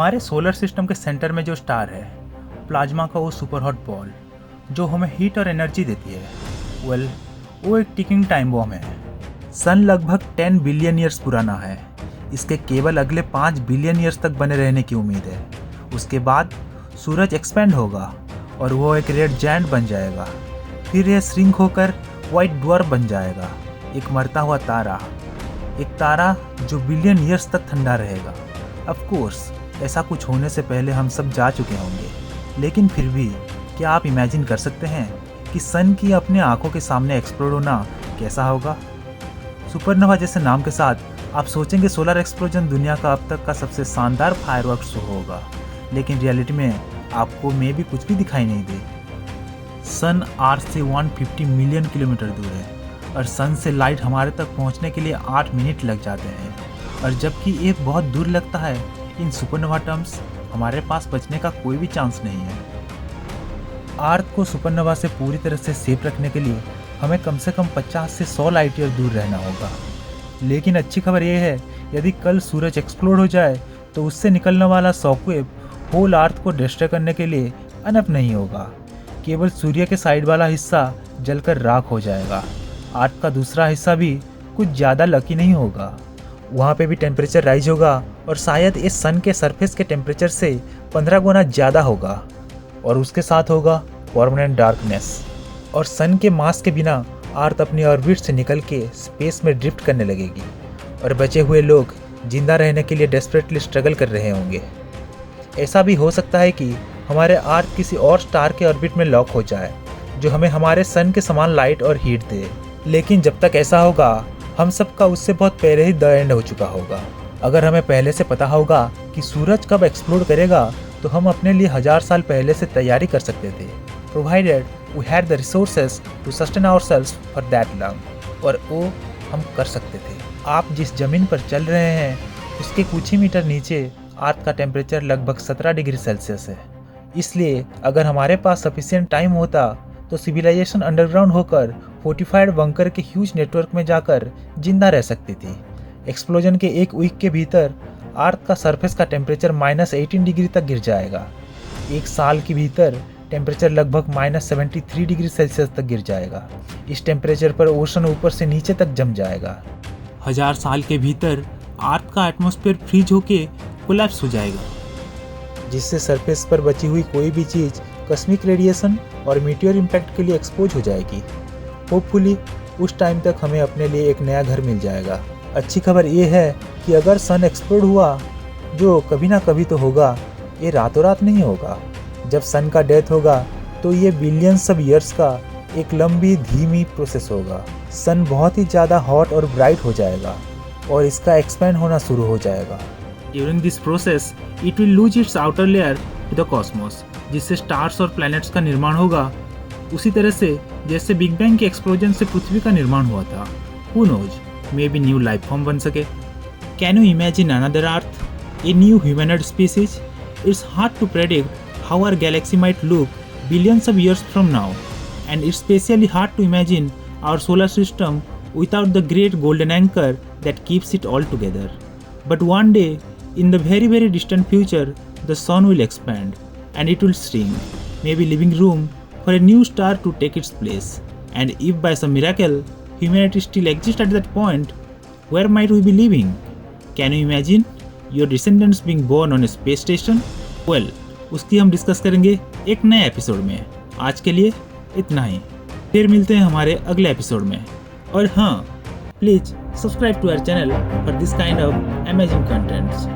हमारे solar system के centre में जो स्टार है, प्लाज्मा का वो सुपर हॉट बॉल जो हमें हीट और एनर्जी देती है, वो एक टिकिंग टाइम बॉम्ब है। सन लगभग 10 बिलियन ईयर्स पुराना है। इसके केवल अगले 5 बिलियन ईयर्स तक बने रहने की उम्मीद है। उसके बाद सूरज एक्सपेंड होगा और वो एक रेड जायंट बन जाएगा। फिर यह श्रिंक होकर वाइट ड्वार्फ बन जाएगा, एक मरता हुआ तारा, एक तारा जो बिलियन ईयर्स तक ठंडा रहेगा। ऑफ कोर्स ऐसा कुछ होने से पहले हम सब जा चुके होंगे, लेकिन फिर भी क्या आप इमेजिन कर सकते हैं कि सन की अपने आंखों के सामने एक्सप्लोड होना कैसा होगा? सुपरनोवा जैसे नाम के साथ आप सोचेंगे सोलर एक्सप्लोजन दुनिया का अब तक का सबसे शानदार फायरवर्क शो होगा, लेकिन रियलिटी में आपको में भी कुछ भी दिखाई नहीं दे। सन अर्थ से 150 मिलियन किलोमीटर दूर है और सन से लाइट हमारे तक पहुंचने के लिए 8 मिनट लग जाते हैं। और जबकि ये बहुत दूर लगता है, इन सुपरनोवा टर्म्स हमारे पास बचने का कोई भी चांस नहीं है। अर्थ को सुपरनोवा से पूरी तरह से सेफ रखने के लिए हमें कम से कम 50 से 100 लाइट ईयर दूर रहना होगा। लेकिन अच्छी खबर यह है, यदि कल सूरज एक्सप्लोड हो जाए तो उससे निकलने वाला शॉकवेव होल अर्थ को डिस्ट्रॉय करने के लिए अनफ नहीं होगा। केवल सूर्य के साइड वाला हिस्सा जलकर राख हो जाएगा। अर्थ का दूसरा हिस्सा भी कुछ ज़्यादा लकी नहीं होगा। वहाँ पे भी टेम्परेचर राइज होगा और शायद इस सन के सरफेस के टेम्परेचर से 15 गुना ज़्यादा होगा। और उसके साथ होगा परमानेंट डार्कनेस। और सन के मास के बिना अर्थ अपनी ऑर्बिट से निकल के स्पेस में ड्रिफ्ट करने लगेगी और बचे हुए लोग जिंदा रहने के लिए डेस्परेटली स्ट्रगल कर रहे होंगे। ऐसा भी हो सकता है कि हमारे अर्थ किसी और स्टार के ऑर्बिट में लॉक हो जाए जो हमें हमारे सन के समान लाइट और हीट दे। लेकिन जब तक ऐसा होगा, हम सबका उससे बहुत पहले ही द एंड हो चुका होगा। अगर हमें पहले से पता होगा कि सूरज कब एक्सप्लोड करेगा तो हम अपने लिए 1000 साल पहले से तैयारी कर सकते थे, provided we had the resources to sustain ourselves for that long. और वो हम कर सकते थे। आप जिस जमीन पर चल रहे हैं उसके कुछ ही मीटर नीचे अर्थ का टेम्परेचर लगभग 17 डिग्री सेल्सियस है। इसलिए अगर हमारे पास सफिशिएंट टाइम होता तो सिविलाइजेशन अंडरग्राउंड होकर फोर्टिफाइड बंकर के ह्यूज नेटवर्क में जाकर जिंदा रह सकती थी। एक्सप्लोजन के एक वीक के भीतर अर्थ का सरफेस का टेम्परेचर -18 डिग्री तक गिर जाएगा। एक साल के भीतर टेम्परेचर लगभग -73 डिग्री सेल्सियस तक गिर जाएगा। इस टेम्परेचर पर ओशन ऊपर से नीचे तक जम जाएगा। 1000 साल के भीतर अर्थ का एटमॉस्फेयर फ्रीज होके कोलैप्स हो जाएगा, जिससे सरफेस पर बची हुई कोई भी चीज़ कॉस्मिक रेडिएशन और मीटियोर इम्पैक्ट के लिए एक्सपोज हो जाएगी। होपफुली उस टाइम तक हमें अपने लिए एक नया घर मिल जाएगा। अच्छी खबर ये है कि अगर सन एक्सप्लोड हुआ, जो कभी ना कभी तो होगा, ये रातों रात नहीं होगा। जब सन का डेथ होगा तो ये बिलियंस ऑफ ईयर्स का एक लंबी धीमी प्रोसेस होगा। सन बहुत ही ज़्यादा हॉट और ब्राइट हो जाएगा और इसका एक्सपैंड होना शुरू हो जाएगा। During this process it will lose its outer layer to the cosmos, जिससे स्टार्स और प्लैनेट्स का निर्माण होगा, उसी तरह से जैसे बिग बैंग के एक्सप्लोजन से पृथ्वी का निर्माण हुआ था। Who knows, maybe new life form बन सके। Can you imagine another earth, a new humanoid species? It's hard to predict how our galaxy might look billions of years from now, and it's especially hard to imagine our solar system without the great golden anchor that keeps it all together. But one day, in the very very distant future, the sun will expand and it will shrink, maybe leaving room for a new star to take its place. And if by some miracle humanity still exists at that point, where might we be living? Can you imagine your descendants being born on a space station? Well, उसकी हम discuss करेंगे एक नए episode में। आज के लिए इतना ही, फिर मिलते हैं हमारे अगले एपिसोड में। और हाँ, please subscribe to our channel for this kind of amazing contents.